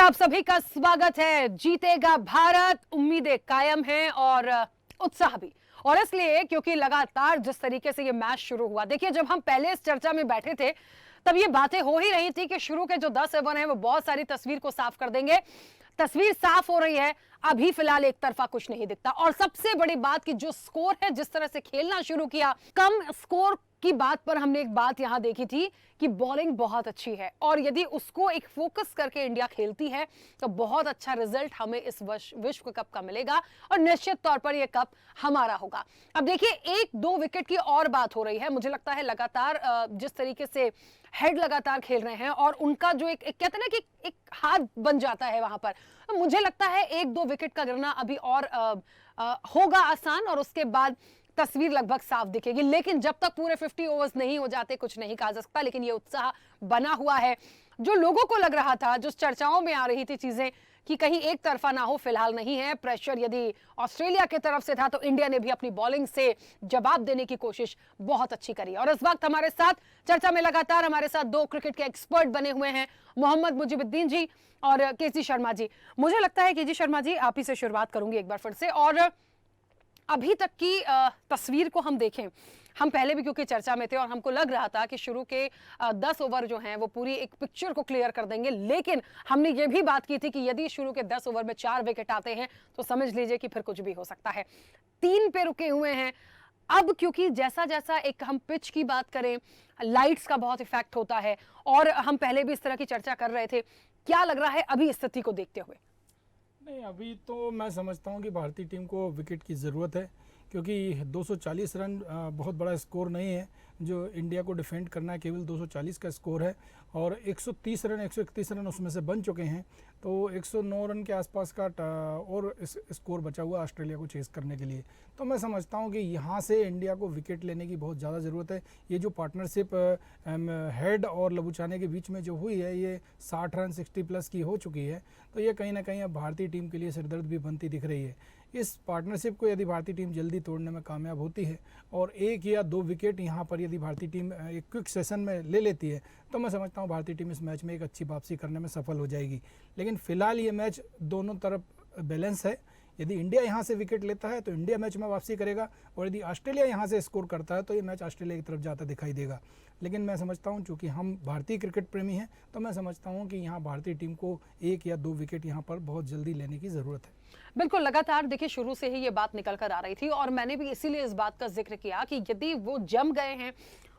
आप सभी का स्वागत है। जीतेगा भारत, उम्मीदें कायम हैं और उत्साह भी। और इसलिए क्योंकि लगातार जिस तरीके से ये मैच शुरू हुआ, देखिए जब हम पहले इस चर्चा में बैठे थे तब ये बातें हो ही रही थी कि शुरू के जो 10 ओवर हैं वो बहुत सारी तस्वीर को साफ कर देंगे। तस्वीर साफ हो रही है, अभी फिलहाल एक तरफा कुछ नहीं दिखता। और सबसे बड़ी बात कि जो स्कोर है, जिस तरह से खेलना शुरू किया, कम स्कोर की बात पर हमने एक बात यहां देखी थी कि बॉलिंग बहुत अच्छी है और यदि उसको एक फोकस करके इंडिया खेलती है तो बहुत अच्छा रिजल्ट हमें इस विश्व कप का मिलेगा और निश्चित तौर पर यह कप हमारा होगा। अब देखिए, एक दो विकेट की और बात हो रही है। मुझे लगता है लगातार जिस तरीके से हेड लगातार खेल रहे हैं और उनका जो एक कहते हैं ना कि एक हाथ बन जाता है वहां पर, तो मुझे लगता है एक दो विकेट का गिरना अभी और होगा आसान और उसके बाद तस्वीर लगभग साफ दिखेगी। लेकिन जब तक पूरे 50 ओवर्स नहीं हो जाते कुछ नहीं कहा जा सकता। लेकिन ये उत्साह बना हुआ है। जो लोगों को लग रहा था, जो चर्चाओं में आ रही थी चीजें कि कहीं एक तरफा ना हो, फिलहाल नहीं है। प्रेशर यदि ऑस्ट्रेलिया की तरफ से था तो इंडिया ने भी अपनी बॉलिंग से जवाब देने की कोशिश बहुत अच्छी करी। और इस वक्त हमारे साथ चर्चा में लगातार हमारे साथ दो क्रिकेट के एक्सपर्ट बने हुए हैं, मोहम्मद मुजीबुद्दीन जी और केसी शर्मा जी। मुझे लगता है केसी शर्मा जी, आप ही से शुरुआत करूंगी एक बार फिर से। और अभी तक की तस्वीर को हम देखें, हम पहले भी क्योंकि चर्चा में थे और हमको लग रहा था कि शुरू के 10 ओवर जो हैं वो पूरी एक पिक्चर को क्लियर कर देंगे। लेकिन हमने ये भी बात की थी कि यदि शुरू के 10 ओवर में 4 विकेट आते हैं तो समझ लीजिए कि फिर कुछ भी हो सकता है। 3 पे रुके हुए हैं। अब क्योंकि जैसा जैसा एक हम पिच की बात करें, लाइट्स का बहुत इफेक्ट होता है और हम पहले भी इस तरह की चर्चा कर रहे थे। क्या लग रहा है अभी स्थिति को देखते हुए? नहीं, अभी तो मैं समझता हूँ कि भारतीय टीम को विकेट की ज़रूरत है, क्योंकि 240 रन बहुत बड़ा स्कोर नहीं है। जो इंडिया को डिफेंड करना है केवल 240 का स्कोर है और 130 रन 131 रन उसमें से बन चुके हैं। तो 109 रन के आसपास का और स्कोर बचा हुआ ऑस्ट्रेलिया को चेस करने के लिए। तो मैं समझता हूँ कि यहाँ से इंडिया को विकेट लेने की बहुत ज़्यादा ज़रूरत है। ये जो पार्टनरशिप हेड और लबुचाने के बीच में जो हुई है, ये 60 रन 60 प्लस की हो चुकी है। तो ये कहीं ना कहीं अब भारतीय टीम के लिए सिरदर्द भी बनती दिख रही है। इस पार्टनरशिप को यदि भारतीय टीम जल्दी तोड़ने में कामयाब होती है और 1 या 2 विकेट यहाँ पर यदि भारतीय टीम एक क्विक सेशन में ले लेती है तो मैं समझता हूँ भारतीय टीम इस मैच में एक अच्छी वापसी करने में सफल हो जाएगी। लेकिन फिलहाल ये मैच दोनों तरफ बैलेंस है। यदि इंडिया यहाँ से विकेट लेता है तो इंडिया मैच में वापसी करेगा और यदि ऑस्ट्रेलिया यहाँ से स्कोर करता है तो ये मैच ऑस्ट्रेलिया की तरफ जाता दिखाई देगा। लेकिन मैं समझता हूँ चूँकि हम भारतीय क्रिकेट प्रेमी हैं तो मैं समझता हूँ कि यहाँ भारतीय टीम को 1 या 2 विकेट यहाँ पर बहुत जल्दी लेने की ज़रूरत है। बिल्कुल, लगातार देखिए शुरू से ही ये बात निकल कर आ रही थी और मैंने भी इसीलिए इस बात का जिक्र किया कि यदि वो जम गए हैं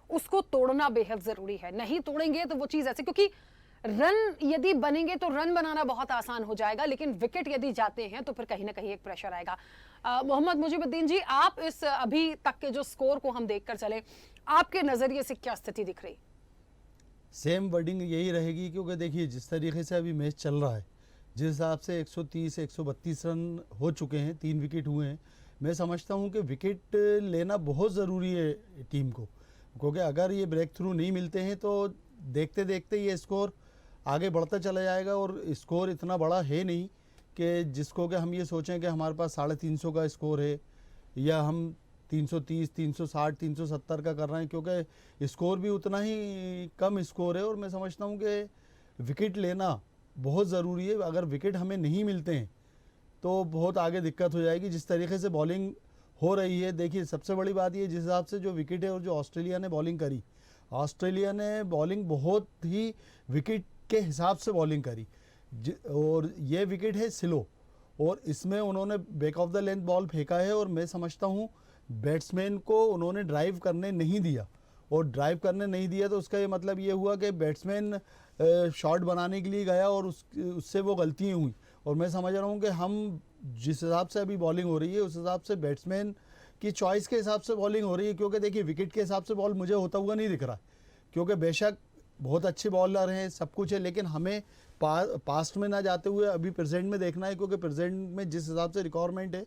उसको तोड़ना बेहद जरूरी है। नहीं तोड़ेंगे तो वो चीज ऐसे, क्योंकि रन यदि बनेंगे तो रन बनाना बहुत आसान हो जाएगा, लेकिन विकेट यदि जाते हैं तो फिर कहीं ना कहीं एक प्रेशर आएगा। मोहम्मद मुजीबुद्दीन जी, आप इस अभी तक के जो स्कोर को हम देखकर चले, आपके नजरिए से क्या स्थिति दिख रही? सेम वर्डिंग यही रहेगी, क्योंकि देखिए जिस तरीके से अभी मैच चल रहा है, जिस हिसाब से 130 132 रन हो चुके हैं, 3 विकेट हुए हैं, मैं समझता हूं कि विकेट लेना बहुत ज़रूरी है टीम को। क्योंकि अगर ये ब्रेक थ्रू नहीं मिलते हैं तो देखते देखते ये स्कोर आगे बढ़ता चला जाएगा और स्कोर इतना बड़ा है नहीं कि जिसको कि हम ये सोचें कि हमारे पास 350 का स्कोर है या हम 330 360 370 का कर रहे हैं, क्योंकि स्कोर भी उतना ही कम स्कोर है। और मैं समझता हूँ कि विकेट लेना बहुत ज़रूरी है। अगर विकेट हमें नहीं मिलते हैं तो बहुत आगे दिक्कत हो जाएगी। जिस तरीके से बॉलिंग हो रही है, देखिए सबसे बड़ी बात ये, जिस हिसाब से जो विकेट है और जो ऑस्ट्रेलिया ने बॉलिंग करी, ऑस्ट्रेलिया ने बॉलिंग बहुत ही विकेट के हिसाब से बॉलिंग करी और ये विकेट है स्लो और इसमें उन्होंने back of the length ball फेंका है और मैं समझता हूँ बैट्समैन को उन्होंने ड्राइव करने नहीं दिया। और ड्राइव करने नहीं दिया तो उसका ये मतलब ये हुआ कि बैट्समैन शॉट बनाने के लिए गया और उससे वो गलतियाँ हुई। और मैं समझ रहा हूँ कि हम जिस हिसाब से अभी बॉलिंग हो रही है उस हिसाब से बैट्समैन की चॉइस के हिसाब से बॉलिंग हो रही है। क्योंकि देखिए विकेट के हिसाब से बॉल मुझे होता हुआ नहीं दिख रहा, क्योंकि बेशक बहुत अच्छे बॉलर हैं, सब कुछ है, लेकिन हमें पास्ट में ना जाते हुए अभी प्रेजेंट में देखना है। क्योंकि प्रेजेंट में जिस हिसाब से रिक्वायरमेंट है,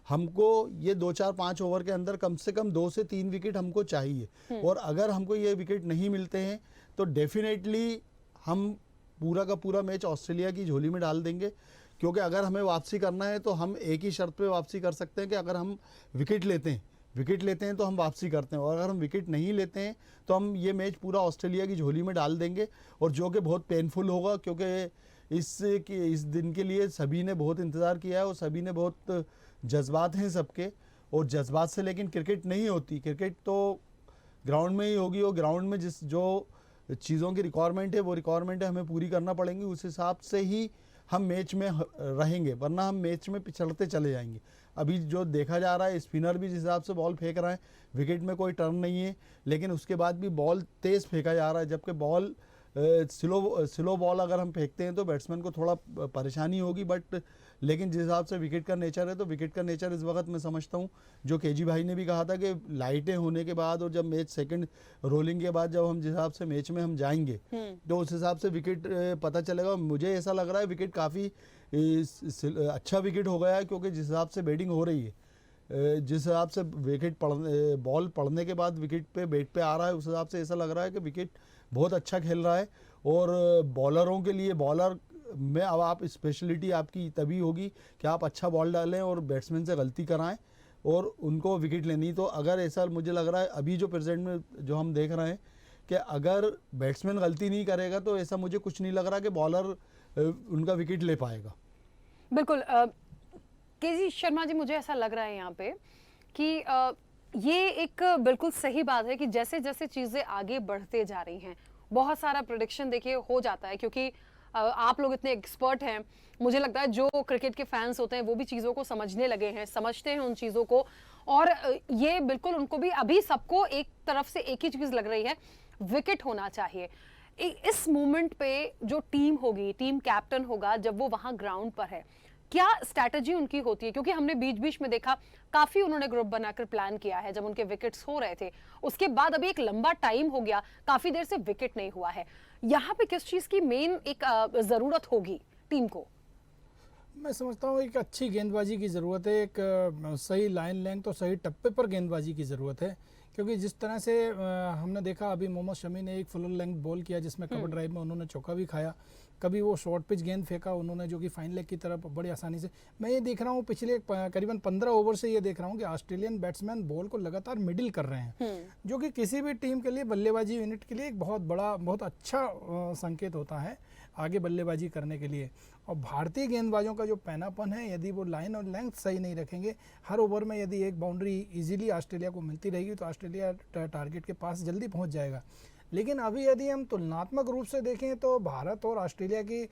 हमको ये 2 4 5 ओवर के अंदर कम से कम 2 से 3 विकेट हमको चाहिए। और अगर हमको ये विकेट नहीं मिलते हैं तो डेफिनेटली हम पूरा का पूरा मैच ऑस्ट्रेलिया की झोली में डाल देंगे। क्योंकि अगर हमें वापसी करना है तो हम एक ही शर्त पे वापसी कर सकते हैं कि अगर हम विकेट लेते हैं तो हम वापसी करते हैं, और अगर हम विकेट नहीं लेते हैं तो हम ये मैच पूरा ऑस्ट्रेलिया की झोली में डाल देंगे, और जो कि बहुत पेनफुल होगा। क्योंकि इस दिन के लिए सभी ने बहुत इंतज़ार किया है और सभी ने बहुत जज्बात हैं सबके, और जज्बात से लेकिन क्रिकेट नहीं होती। क्रिकेट तो ग्राउंड में ही होगी, और ग्राउंड में जो चीज़ों की रिक्वायरमेंट है वो रिक्वायरमेंट हमें पूरी करना पड़ेंगी, उस हिसाब से ही हम मैच में रहेंगे, वरना हम मैच में पिछड़ते चले जाएंगे। अभी जो देखा जा रहा है, स्पिनर भी जिस हिसाब से बॉल फेंक रहा है, विकेट में कोई टर्न नहीं है, लेकिन उसके बाद भी बॉल तेज़ फेंका जा रहा है, जबकि बॉल स्लो बॉल अगर हम फेंकते हैं तो बैट्समैन को थोड़ा परेशानी होगी। बट लेकिन जिस हिसाब से विकेट का नेचर है, तो विकेट का नेचर इस वक्त मैं समझता हूँ, जो केजी भाई ने भी कहा था कि लाइटें होने के बाद और जब मैच सेकंड रोलिंग के बाद जब हम जिस हिसाब से मैच में हम जाएंगे तो उस हिसाब से विकेट पता चलेगा। मुझे ऐसा लग रहा है विकेट काफ़ी अच्छा विकेट हो गया है, क्योंकि जिस हिसाब से बैटिंग हो रही है, जिस हिसाब से बॉल पड़ने के बाद विकेट पे बैट पे आ रहा है, उस हिसाब से ऐसा लग रहा है कि विकेट बहुत अच्छा खेल रहा है। और बॉलरों के लिए, बॉलर में अब आप स्पेशलिटी आपकी तभी होगी कि आप अच्छा बॉल डालें और बैट्समैन से गलती कराएं और उनको विकेट लेनी। तो अगर ऐसा मुझे लग रहा है अभी जो प्रेजेंट में जो हम देख रहे हैं कि अगर बैट्समैन गलती नहीं करेगा तो ऐसा मुझे कुछ नहीं लग रहा कि बॉलर उनका विकेट ले पाएगा। बिल्कुल केजी शर्मा जी, मुझे ऐसा लग रहा है यहाँ पे कि ये एक बिल्कुल सही बात है कि जैसे जैसे चीज़ें आगे बढ़ते जा रही हैं, बहुत सारा प्रेडिक्शन देखिए हो जाता है, क्योंकि आप लोग इतने एक्सपर्ट हैं। मुझे लगता है जो क्रिकेट के फैंस होते हैं वो भी चीज़ों को समझने लगे हैं, समझते हैं उन चीज़ों को, और ये बिल्कुल उनको भी अभी सबको एक तरफ से एक ही चीज़ लग रही है, विकेट होना चाहिए। इस मोमेंट पे जो टीम होगी, टीम कैप्टन होगा, जब वो वहाँ ग्राउंड पर है, क्या स्ट्रैटेजी उनकी होती है? क्योंकि हमने बीच बीच में देखा काफी उन्होंने ग्रुप बनाकर प्लान किया है जब उनके विकेट्स हो रहे थे, उसके बाद अभी एक लंबा टाइम हो गया, काफी देर से विकेट नहीं हुआ है। यहाँ पे किस चीज की मेन एक जरूरत होगी टीम को? मैं समझता हूँ एक अच्छी गेंदबाजी की ज़रूरत है, एक सही लाइन लेंथ और सही टप्पे पर गेंदबाजी की ज़रूरत है। क्योंकि जिस तरह से हमने देखा, अभी मोहम्मद शमी ने एक फुल लेंथ बॉल किया जिसमें कवर ड्राइव में उन्होंने चौका भी खाया, कभी वो शॉर्ट पिच गेंद फेंका उन्होंने जो कि फाइन लेग की तरफ बड़ी आसानी से। मैं ये देख रहा हूँ पिछले करीबन 15 ओवर से ये देख रहा हूँ कि ऑस्ट्रेलियन बैट्समैन बॉल को लगातार मिडिल कर रहे हैं, जो कि किसी भी टीम के लिए, बल्लेबाजी यूनिट के लिए एक बहुत बड़ा, बहुत अच्छा संकेत होता है आगे बल्लेबाजी करने के लिए। और भारतीय गेंदबाजों का जो पैनापन है, यदि वो लाइन और लेंथ सही नहीं रखेंगे, हर ओवर में यदि एक बाउंड्री इजीली ऑस्ट्रेलिया को मिलती रहेगी तो ऑस्ट्रेलिया टारगेट के पास जल्दी पहुंच जाएगा। लेकिन अभी यदि हम तुलनात्मक रूप से देखें तो भारत और ऑस्ट्रेलिया की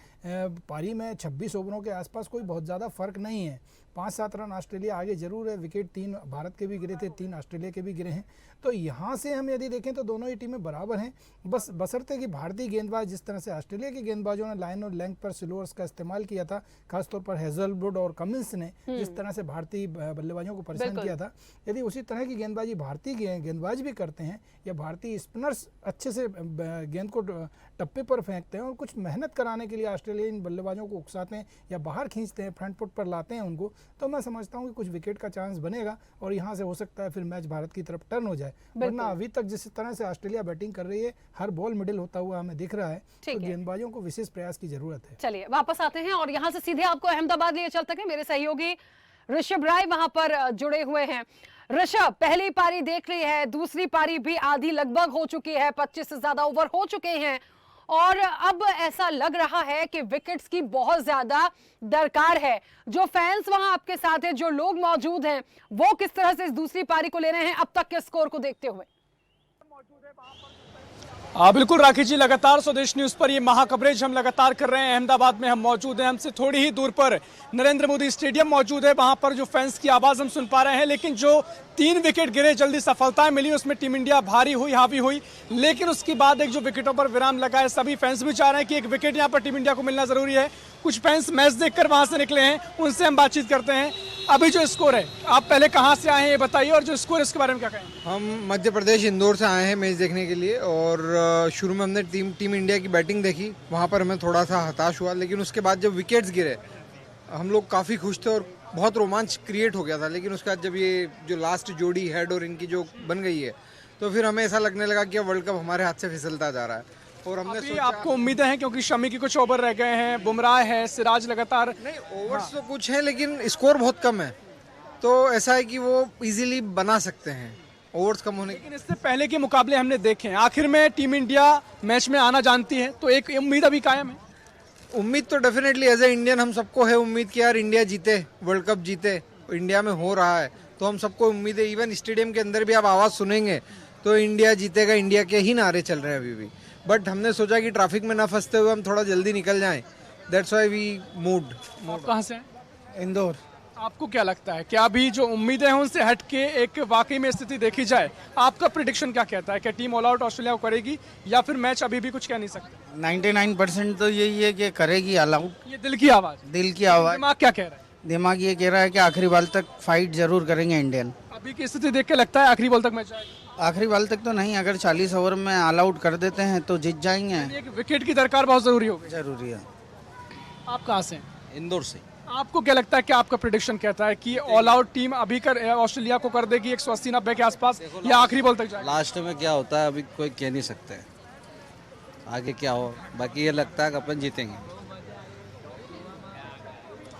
पारी में 26 ओवरों के आसपास कोई बहुत ज़्यादा फर्क नहीं है। 5-7 रन ऑस्ट्रेलिया आगे जरूर है, विकेट 3 भारत के भी गिरे थे, 3 ऑस्ट्रेलिया के भी गिरे हैं। तो यहाँ से हम यदि देखें तो दोनों ही टीमें बराबर हैं, बस बशर्ते कि भारतीय गेंदबाज जिस तरह से ऑस्ट्रेलिया के गेंदबाजों ने लाइन और लेंथ पर स्लोअर्स का इस्तेमाल किया था, खासतौर पर हेजलवुड और कमिंस ने जिस तरह से भारतीय बल्लेबाजों को परेशान किया था, यदि उसी तरह की गेंदबाजी भारतीय गेंदबाज भी करते हैं या भारतीय स्पिनर्स अच्छे से गेंद को टप्पे पर फेंकते हैं और कुछ मेहनत कराने के लिए ऑस्ट्रेलियन बल्लेबाजों को उकसाते हैं या बाहर खींचते हैं, फ्रंट फुट पर लाते हैं उनको, तो मैं समझता हूँ कि कुछ विकेट का चांस बनेगा और यहाँ से हो सकता है फिर मैच भारत की तरफ टर्न हो जाए। वरना अभी तक जिस तरह से ऑस्ट्रेलिया बैटिंग कर रही है, हर बॉल मिडिल होता हुआ हमें दिख रहा है, तो गेंदबाजों को विशेष प्रयास की जरूरत है। चलिए वापस आते हैं और यहाँ से सीधे आपको अहमदाबाद लिए चलते हैं। मेरे सहयोगी ऋषभ राय वहां पर जुड़े हुए हैं। ऋषभ, पहली पारी देख ली है, दूसरी पारी भी आधी लगभग हो चुकी है, 25 से ज्यादा ओवर हो चुके हैं और अब ऐसा लग रहा है कि विकेट्स की बहुत ज्यादा दरकार है। जो फैंस वहां आपके साथ हैं, जो लोग मौजूद हैं, वो किस तरह से इस दूसरी पारी को ले रहे हैं अब तक के स्कोर को देखते हुए? बिल्कुल राखी जी, लगातार स्वदेश न्यूज़ पर ये महाकवरेज हम लगातार कर रहे हैं। अहमदाबाद में हम मौजूद हैं, हमसे थोड़ी ही दूर पर नरेंद्र मोदी स्टेडियम मौजूद है, वहां पर जो फैंस की आवाज़ हम सुन पा रहे हैं। लेकिन जो 3 विकेट गिरे, जल्दी सफलताएं मिली, उसमें टीम इंडिया भारी हुई, हावी हुई, लेकिन उसके बाद एक जो विकेटों पर विराम लगा है, सभी फैंस भी चाह रहे हैं कि एक विकेट यहाँ पर टीम इंडिया को मिलना जरूरी है। कुछ फैंस मैच देखकर वहां से निकले हैं, उनसे हम बातचीत करते हैं। अभी जो स्कोर है, आप पहले कहाँ से आए हैं ये बताइए, और जो स्कोर है इसके बारे में क्या कहें? हम मध्य प्रदेश इंदौर से आए हैं मैच देखने के लिए और शुरू में हमने टीम इंडिया की बैटिंग देखी, वहाँ पर हमें थोड़ा सा हताश हुआ, लेकिन उसके बाद जब विकेट्स गिरे हम लोग काफ़ी खुश थे और बहुत रोमांच क्रिएट हो गया था। लेकिन उसके बाद जब ये जो लास्ट जोड़ी हेड और इनकी जो बन गई है, तो फिर हमें ऐसा लगने लगा कि वर्ल्ड कप हमारे हाथ से फिसलता जा रहा है। और हमने सोचा, आपको उम्मीदें हैं क्योंकि शमी की कुछ ओवर रह गए हैं, बुमराह है, सिराज लगातार? नहीं, ओवर्स तो कुछ है लेकिन स्कोर बहुत कम है, तो ऐसा है कि वो इजीली बना सकते हैं ओवर्स कम होने। लेकिन इससे पहले के मुकाबले हमने देखे हैं, आखिर में टीम इंडिया मैच में आना जानती है, तो एक उम्मीद अभी कायम है। उम्मीद तो डेफिनेटली एज ए इंडियन हम सबको है उम्मीद कि यार इंडिया जीते, वर्ल्ड कप जीते। इंडिया में हो रहा है तो हम सबको उम्मीद है। इवन स्टेडियम के अंदर भी आप आवाज़ सुनेंगे तो इंडिया जीतेगा, इंडिया के ही नारे चल रहे हैं अभी भी। बट हमने सोचा कि ट्रैफिक में ना फंसते हुए हम थोड़ा जल्दी निकल जाएं, दैट्स व्हाई वी मूव्ड। आप कहाँ से हैं? इंदौर। आपको क्या लगता है क्या अभी जो उम्मीदें हैं उनसे हट के एक वाकई में स्थिति देखी जाए, आपका प्रिडिक्शन क्या कहता है? क्या टीम ऑल आउट ऑस्ट्रेलिया को करेगी या फिर मैच अभी भी कुछ कह नहीं सकते? 99% तो यही है कि करेगी ऑल आउट। ये दिल की आवाज, दिल की आवाज़, दिमाग क्या कह रहा है? दिमाग ये कह रहा है कि आखिरी बॉल तक फाइट जरूर करेंगे इंडियन। अभी की स्थिति देख के लगता है आखिरी बॉल तक मैच आएगा? आखिरी बॉल तक तो नहीं, अगर 40 ओवर में ऑल आउट कर देते हैं तो जीत जाएंगे। एक विकेट की दरकार बहुत जरूरी होगी। जरूरी है। आप कहाँ से हैं? इंदौर से। आपको क्या लगता है कि आपका प्रिडिक्शन कहता है कि ऑल आउट टीम अभी कर ऑस्ट्रेलिया को कर देगी 180-90 के आसपास या आखिरी बॉल तक जाएगी? लास्ट में क्या होता है अभी कोई कह नहीं सकते, आगे क्या हो। बाकी ये लगता है कि अपन जीतेंगे।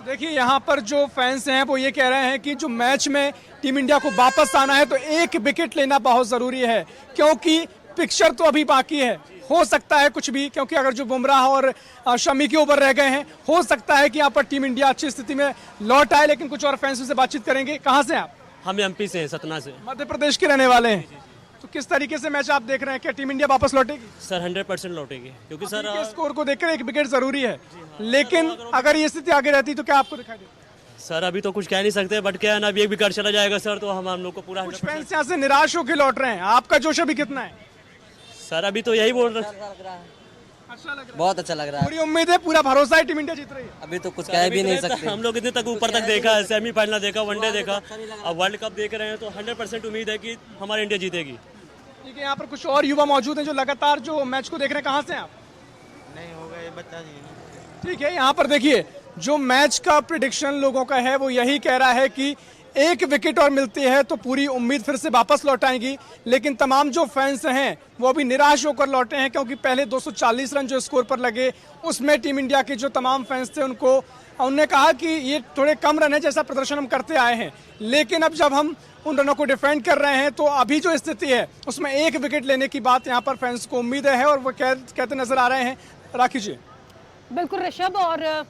देखिए यहाँ पर जो फैंस हैं वो ये कह रहे हैं कि जो मैच में टीम इंडिया को वापस आना है तो एक विकेट लेना बहुत जरूरी है, क्योंकि पिक्चर तो अभी बाकी है, हो सकता है कुछ भी, क्योंकि अगर जो बुमराह और शमी के ओवर रह गए हैं, हो सकता है कि यहाँ पर टीम इंडिया अच्छी स्थिति में लौट आए। लेकिन कुछ और फैंस से बातचीत करेंगे। कहाँ से आप? हम एमपी से हैं, सतना से। मध्य प्रदेश के रहने वाले हैं। तो किस तरीके से मैच आप देख रहे हैं? क्या टीम इंडिया वापस लौटेगी? सर 100% लौटेगी, क्योंकि सर के स्कोर को देखकर एक विकेट जरूरी है, लेकिन अगर ये स्थिति आगे रहती तो क्या आपको दिखाई देता? सर अभी तो कुछ कह नहीं सकते, बट क्या है ना, अभी एक विकेट चला जाएगा सर तो हम लोग को पूरा कुछ फैंस यहाँ से निराश होकर लौट रहे हैं, आपका जोश अभी कितना है? सर अभी तो यही बोल रहे हैं। अच्छा लग रहा है, बहुत अच्छा लग रहा है। पूरी उम्मीद है, पूरा भरोसा है टीम इंडिया जीत रही है। अभी तो कुछ कह भी नहीं सकते। हम लोग इतने तक ऊपर तक देखा है, सेमीफाइनल देखा, वनडे देखा, अब वर्ल्ड कप देख रहे हैं तो 100% उम्मीद है कि हमारी इंडिया जीतेगी। ठीक है, यहाँ पर कुछ और युवा मौजूद हैं जो लगातार जो मैच को देख रहे हैं। कहाँ से हैं आप? नहीं होगा ये बता दीजिए। ठीक है, यहाँ पर देखिए जो मैच का प्रिडिक्शन लोगों का है वो यही कह रहा है कि एक विकेट और मिलती है तो पूरी उम्मीद फिर से वापस लौट आएंगी। लेकिन तमाम जो फैंस हैं वो अभी निराश होकर लौटे हैं, क्योंकि पहले 240 रन जो स्कोर पर लगे उसमें टीम इंडिया के जो तमाम फैंस थे उन्होंने कहा कि ये थोड़े कम रन है, जैसा प्रदर्शन हम करते आए हैं। लेकिन अब जब हम उन रनों को डिफेंड कर रहे हैं तो अभी जो स्थिति है उसमें एक विकेट लेने की बात यहाँ पर फैंस को उम्मीद है और वो कहते नजर आ रहे हैं। राखी जी। बिल्कुल ऋषभ, और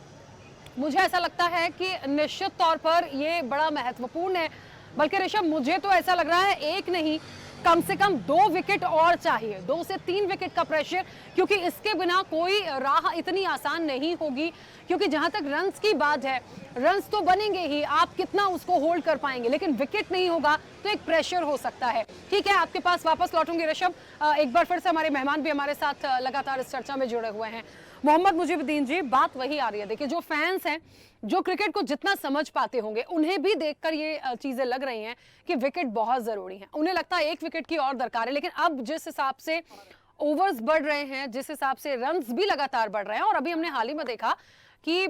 मुझे ऐसा लगता है कि निश्चित तौर पर ये बड़ा महत्वपूर्ण है। बल्कि ऋषभ, मुझे तो ऐसा लग रहा है एक नहीं, कम से कम 2 विकेट और चाहिए, 2 से 3 विकेट का प्रेशर, क्योंकि इसके बिना कोई राह इतनी आसान नहीं होगी। क्योंकि जहां तक रन्स की बात है, रन्स तो बनेंगे ही, आप कितना उसको होल्ड कर पाएंगे, लेकिन विकेट नहीं होगा तो एक प्रेशर हो सकता है। ठीक है, आपके पास वापस लौटूंगी ऋषभ। एक बार फिर से हमारे मेहमान भी हमारे साथ लगातार इस चर्चा में जुड़े हुए हैं। मोहम्मद मुजीबुद्दीन जी, बात वही आ रही है। देखिए, जो फैंस हैं जो क्रिकेट को जितना समझ पाते होंगे, उन्हें भी देखकर ये चीजें लग रही हैं कि विकेट बहुत जरूरी है। उन्हें लगता है एक विकेट की और दरकार है। लेकिन अब जिस हिसाब से ओवर्स बढ़ रहे हैं, जिस हिसाब से रन्स भी लगातार बढ़ रहे हैं, और अभी हमने हाल ही में देखा कि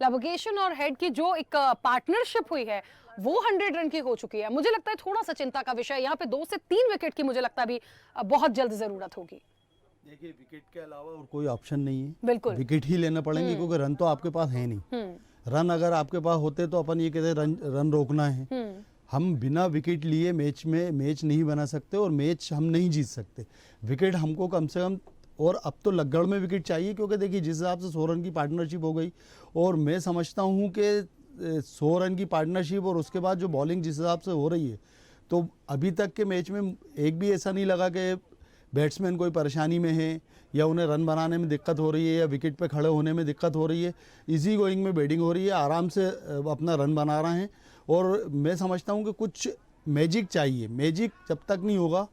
लबोगेशन और हेड की जो एक पार्टनरशिप हुई है वो 100 रन की हो चुकी है। मुझे लगता है थोड़ा सा चिंता का विषय यहाँ पे 2 से 3 विकेट की मुझे लगता है अभी बहुत जल्द जरूरत होगी। देखिए, विकेट के अलावा और कोई ऑप्शन नहीं है। बिल्कुल विकेट ही लेना पड़ेंगे, क्योंकि रन तो आपके पास है नहीं। रन अगर आपके पास होते तो अपन ये कहते रन रोकना है। हम बिना विकेट लिए मैच नहीं बना सकते और मैच हम नहीं जीत सकते। विकेट हमको कम से कम, और अब तो लगड़ में विकेट चाहिए, क्योंकि देखिए जिस हिसाब से 100 रन की पार्टनरशिप हो गई, और मैं समझता हूँ कि 100 रन की पार्टनरशिप और उसके बाद जो बॉलिंग जिस हिसाब से हो रही है, तो अभी तक के मैच में एक भी ऐसा नहीं लगा कि बैट्समैन कोई परेशानी में है या उन्हें रन बनाने में दिक्कत हो रही है या विकेट पे खड़े होने में दिक्कत हो रही है। इजी गोइंग में बैटिंग हो रही है, आराम से अपना रन बना रहे हैं। और मैं समझता हूँ कि कुछ मैजिक चाहिए। मैजिक जब तक नहीं होगा,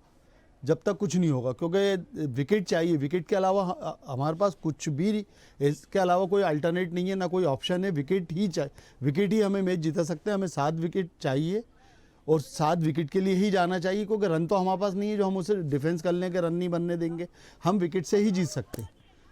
जब तक कुछ नहीं होगा, क्योंकि विकेट चाहिए। विकेट के अलावा हमारे पास कुछ भी, इसके अलावा कोई अल्टरनेट नहीं है, ना कोई ऑप्शन है। विकेट ही चाहिए, विकेट ही हमें मैच जिता सकते हैं। हमें 7 विकेट चाहिए और 7 विकेट के लिए ही जाना चाहिए, क्योंकि रन तो हमारे पास नहीं है जो हम उसे डिफेंस कर लें कि रन नहीं बनने देंगे। हम विकेट से ही जीत सकते हैं,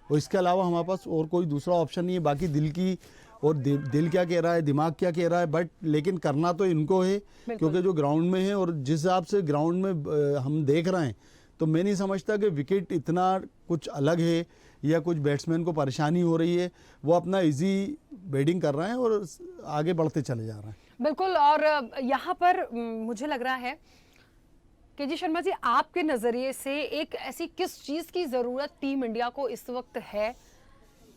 और इसके अलावा हमारे पास और कोई दूसरा ऑप्शन नहीं है। बाकी दिल की, और दिल क्या कह रहा है, दिमाग क्या कह रहा है, बट लेकिन करना तो इनको है, क्योंकि जो ग्राउंड में है और जिस हिसाब से ग्राउंड में हम देख रहे हैं, तो मैं नहीं समझता कि विकेट इतना कुछ अलग है या कुछ बैट्समैन को परेशानी हो रही है। वो अपना इजी बैटिंग कर रहे हैं और आगे बढ़ते चले जा रहे हैं। बिल्कुल। और यहाँ पर मुझे लग रहा है कि जी शर्मा जी, आपके नजरिए से एक ऐसी किस चीज की जरूरत टीम इंडिया को इस वक्त है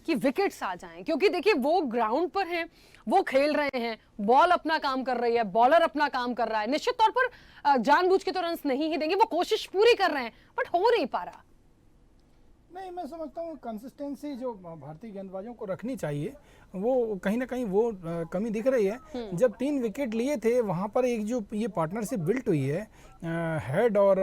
कि विकेट्स आ जाएं, क्योंकि देखिए वो ग्राउंड पर हैं, वो खेल रहे हैं, बॉल अपना काम कर रही है, बॉलर अपना काम कर रहा है, निश्चित तौर पर जानबूझ के तो रन्स नहीं ही देंगे, वो कोशिश पूरी कर रहे हैं बट हो नहीं पा रहा। नहीं, मैं समझता हूँ कंसिस्टेंसी जो भारतीय गेंदबाजों को रखनी चाहिए वो कहीं ना कहीं वो कमी दिख रही है। जब 3 विकेट लिए थे वहाँ पर एक जो ये पार्टनरशिप बिल्ट हुई है हेड और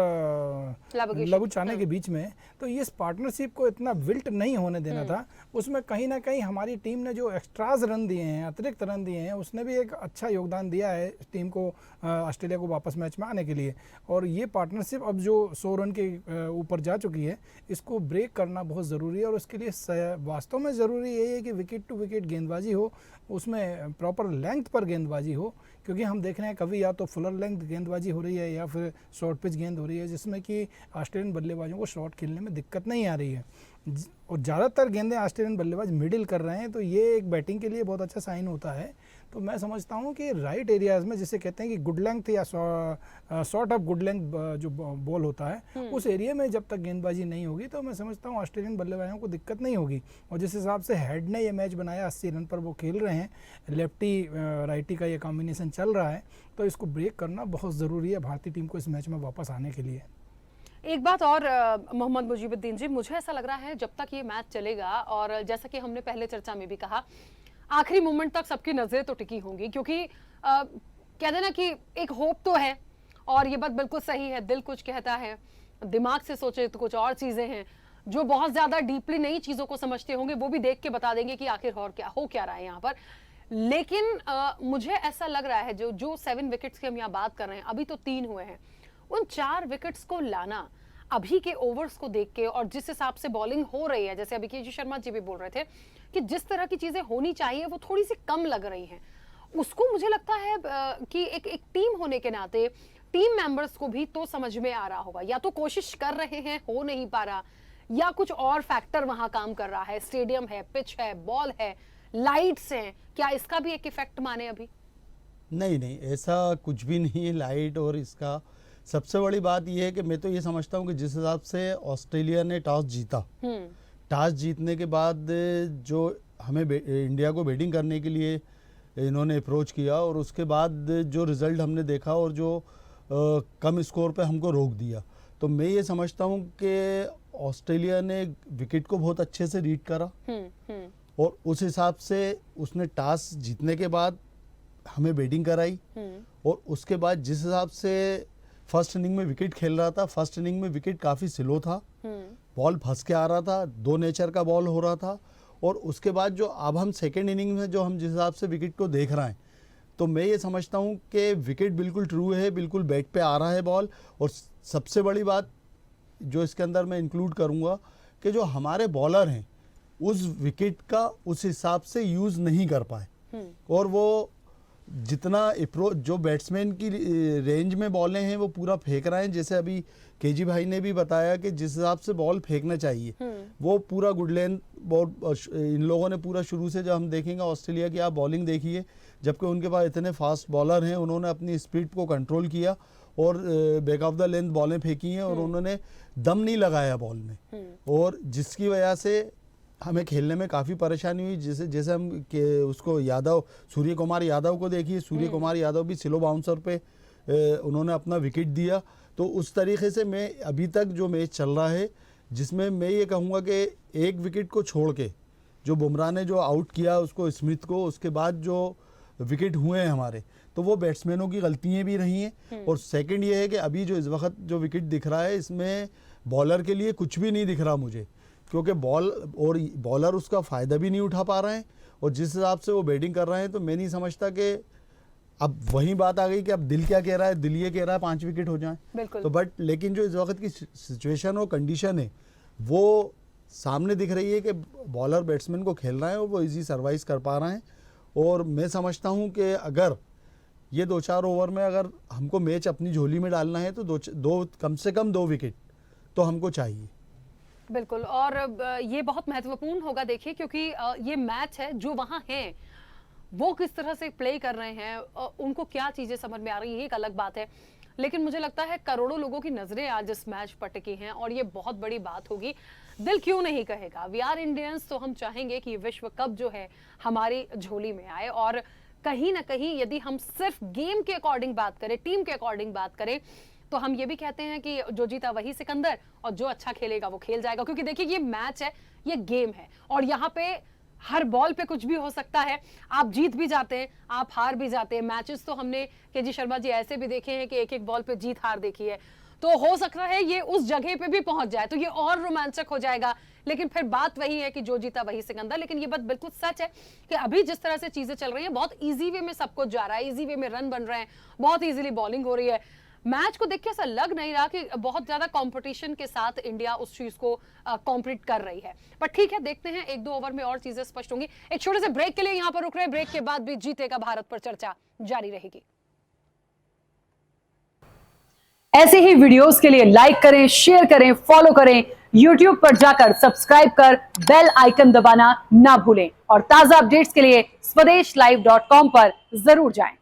लबू चाने के बीच में, तो इस पार्टनरशिप को इतना बिल्ट नहीं होने देना था। उसमें कहीं ना कहीं हमारी टीम ने जो एक्स्ट्राज रन दिए हैं, अतिरिक्त रन दिए हैं, उसने भी एक अच्छा योगदान दिया है टीम को ऑस्ट्रेलिया को वापस मैच में आने के लिए। और ये पार्टनरशिप अब जो 100 रन के ऊपर जा चुकी है, इसको ब्रेक करना बहुत ज़रूरी है और उसके लिए वास्तव में ज़रूरी यही है कि विकेट टू विकेट गेंदबाजी हो, उसमें प्रॉपर लेंथ पर गेंदबाजी हो, क्योंकि हम देख रहे हैं कभी या तो फुलर लेंथ गेंदबाजी हो रही है या फिर शॉर्ट पिच गेंद हो रही है, जिसमें कि ऑस्ट्रेलियन बल्लेबाजों को शॉट खेलने में दिक्कत नहीं आ रही है और ज़्यादातर गेंदें ऑस्ट्रेलियन बल्लेबाज मिडिल कर रहे हैं, तो ये एक बैटिंग के लिए बहुत अच्छा साइन होता है। तो मैं समझता हूँ कि राइट एरियाज में जिसे कहते हैं कि गुड लेंथ या शॉर्ट ऑफ गुड लेंथ जो बॉल होता है, उस एरिया में जब तक गेंदबाजी नहीं होगी तो मैं समझता हूँ ऑस्ट्रेलियन बल्लेबाजों को दिक्कत नहीं होगी। और जिस हिसाब से हेड ने ये मैच बनाया, 80 रन पर वो खेल रहे हैं, लेफ्टी राइटी का ये कॉम्बिनेशन चल रहा है, तो इसको ब्रेक करना बहुत ज़रूरी है भारतीय टीम को इस मैच में वापस आने के लिए। एक बात और मोहम्मद मुजीबुद्दीन जी, मुझे ऐसा लग रहा है जब तक ये मैच चलेगा, और जैसा कि हमने पहले चर्चा में भी कहा, आखिरी मोमेंट तक सबकी नजरें तो टिकी होंगी, क्योंकि कहते ना कि एक होप तो है, और ये बात बिल्कुल सही है, दिल कुछ कहता है, दिमाग से सोचे तो कुछ और चीजें हैं। जो बहुत ज्यादा डीपली नई चीजों को समझते होंगे वो भी देख के बता देंगे कि आखिर और क्या हो क्या रहा है यहाँ पर। लेकिन मुझे ऐसा लग रहा है जो 7 विकेट्स की हम यहाँ बात कर रहे हैं, अभी तो 3 हुए हैं, उन 4 विकेट्स को लाना अभी के ओवर्स को देख के और जिस हिसाब से बॉलिंग हो रही है, जैसे अभी केजी शर्मा जी भी बोल रहे थे कि जिस तरह की चीजें होनी चाहिए वो थोड़ी सी कम लग रही हैं, उसको मुझे लगता है कि एक टीम होने के नाते टीम मेंबर्स को भी तो समझ में आ रहा होगा, या तो कोशिश कर रहे हैं, हो नहीं पा रहा, या कुछ और फैक्टर वहां काम कर रहा है, स्टेडियम है, पिच है, बॉल है, लाइट्स हैं, क्या इसका भी एक इफेक्ट माने अभी? नहीं, ऐसा कुछ भी नहीं है लाइट और इसका। सबसे बड़ी बात यह है कि मैं तो ये समझता हूँ कि जिस हिसाब से ऑस्ट्रेलिया ने टॉस जीता, टॉस जीतने के बाद जो हमें इंडिया को बैटिंग करने के लिए इन्होंने अप्रोच किया और उसके बाद जो रिज़ल्ट हमने देखा और जो कम स्कोर पे हमको रोक दिया, तो मैं ये समझता हूँ कि ऑस्ट्रेलिया ने विकेट को बहुत अच्छे से रीड करा और उस हिसाब से उसने टॉस जीतने के बाद हमें बैटिंग कराई। और उसके बाद जिस हिसाब से फर्स्ट इनिंग में विकेट खेल रहा था, फर्स्ट इनिंग में विकेट काफ़ी स्लो था, बॉल फंस के आ रहा था, 2 नेचर का बॉल हो रहा था। और उसके बाद जो अब हम सेकेंड इनिंग में जो हम जिस हिसाब से विकेट को देख रहे हैं, तो मैं ये समझता हूँ कि विकेट बिल्कुल ट्रू है, बिल्कुल बैट पे आ रहा है बॉल। और सबसे बड़ी बात जो इसके अंदर मैं इंक्लूड करूँगा कि जो हमारे बॉलर हैं उस विकेट का उस हिसाब से यूज़ नहीं कर पाए और वो जितना अप्रोच जो बैट्समैन की रेंज में बॉलें हैं वो पूरा फेंक रहे हैं। जैसे अभी केजी भाई ने भी बताया कि जिस हिसाब से बॉल फेंकना चाहिए वो पूरा गुड लेंथ बहुत इन लोगों ने पूरा शुरू से, जब हम देखेंगे ऑस्ट्रेलिया की आप बॉलिंग देखिए, जबकि उनके पास इतने फास्ट बॉलर हैं, उन्होंने अपनी स्पीड को कंट्रोल किया और बैक ऑफ द लेंथ बॉलें फेंकी हैं और उन्होंने दम नहीं लगाया बॉल में, और जिसकी वजह से हमें खेलने में काफ़ी परेशानी हुई। जैसे हम उसको सूर्य कुमार यादव को देखिए, सूर्य कुमार यादव भी स्लो बाउंसर पे उन्होंने अपना विकेट दिया। तो उस तरीके से मैं अभी तक जो मैच चल रहा है, जिसमें मैं ये कहूँगा कि एक विकेट को छोड़ के जो बुमराह ने जो आउट किया उसको, स्मिथ को, उसके बाद जो विकेट हुए हैं हमारे, तो वो बैट्समैनों की गलतियाँ भी रही हैं। और सेकंड ये है कि अभी जो इस वक्त जो विकेट दिख रहा है इसमें बॉलर के लिए कुछ भी नहीं दिख रहा मुझे, क्योंकि बॉलर उसका फ़ायदा भी नहीं उठा पा रहे हैं और जिस हिसाब से वो बैटिंग कर रहे हैं, तो मैं नहीं समझता कि अब वही बात आ गई कि अब दिल क्या कह रहा है, दिल ये कह रहा है 5 विकेट हो जाएं, तो बट लेकिन जो इस वक्त की सिचुएशन और कंडीशन है वो सामने दिख रही है कि बॉलर बैट्समैन को खेल रहे हैं और वो इजी सर्वाइव कर पा रहे हैं। और मैं समझता हूँ कि अगर ये 2-4 ओवर में अगर हमको मैच अपनी झोली में डालना है तो कम से कम 2 विकेट तो हमको चाहिए। बिल्कुल, और ये बहुत महत्वपूर्ण होगा देखिए, क्योंकि ये मैच है, जो वहाँ हैं वो किस तरह से प्ले कर रहे हैं, उनको क्या चीज़ें समझ में आ रही है, एक अलग बात है। लेकिन मुझे लगता है करोड़ों लोगों की नज़रें आज इस मैच पर टिकी हैं और ये बहुत बड़ी बात होगी। दिल क्यों नहीं कहेगा, वी आर इंडियंस, तो हम चाहेंगे कि विश्व कप जो है हमारी झोली में आए। और कहीं ना कहीं यदि हम सिर्फ गेम के अकॉर्डिंग बात करें, टीम के अकॉर्डिंग बात करें, तो हम ये भी कहते हैं कि जो जीता वही सिकंदर, और जो अच्छा खेलेगा वो खेल जाएगा। क्योंकि देखिए ये मैच है, ये गेम है, और यहाँ पे हर बॉल पे कुछ भी हो सकता है। आप जीत भी जाते हैं, आप हार भी जाते हैं। मैचेस तो हमने केजी शर्मा जी ऐसे भी देखे हैं कि एक एक बॉल पे जीत हार देखी है। तो हो सकता है ये उस जगह पे भी पहुंच जाए तो ये और रोमांचक हो जाएगा। लेकिन फिर बात वही है कि जो जीता वही सिकंदर। लेकिन ये बात बिल्कुल सच है कि अभी जिस तरह से चीजें चल रही हैं, बहुत इजी वे में सब कुछ जा रहा है, इजी वे में रन बन रहे हैं, बहुत इजीली बॉलिंग हो रही है। मैच को देख के ऐसा लग नहीं रहा कि बहुत ज्यादा कंपटीशन के साथ इंडिया उस चीज को कॉम्पीट कर रही है। पर ठीक है, देखते हैं 1-2 ओवर में और चीजें स्पष्ट होंगी। एक छोटे से ब्रेक के लिए यहाँ पर रुक रहे हैं, ब्रेक के बाद भी जीतेगा भारत पर चर्चा जारी रहेगी। ऐसे ही वीडियोस के लिए लाइक करें, शेयर करें, फॉलो करें। YouTube पर जाकर सब्सक्राइब कर बेल आइकन दबाना ना भूलें, और ताजा अपडेट्स के लिए स्वदेशलाइव.com पर जरूर जाएं।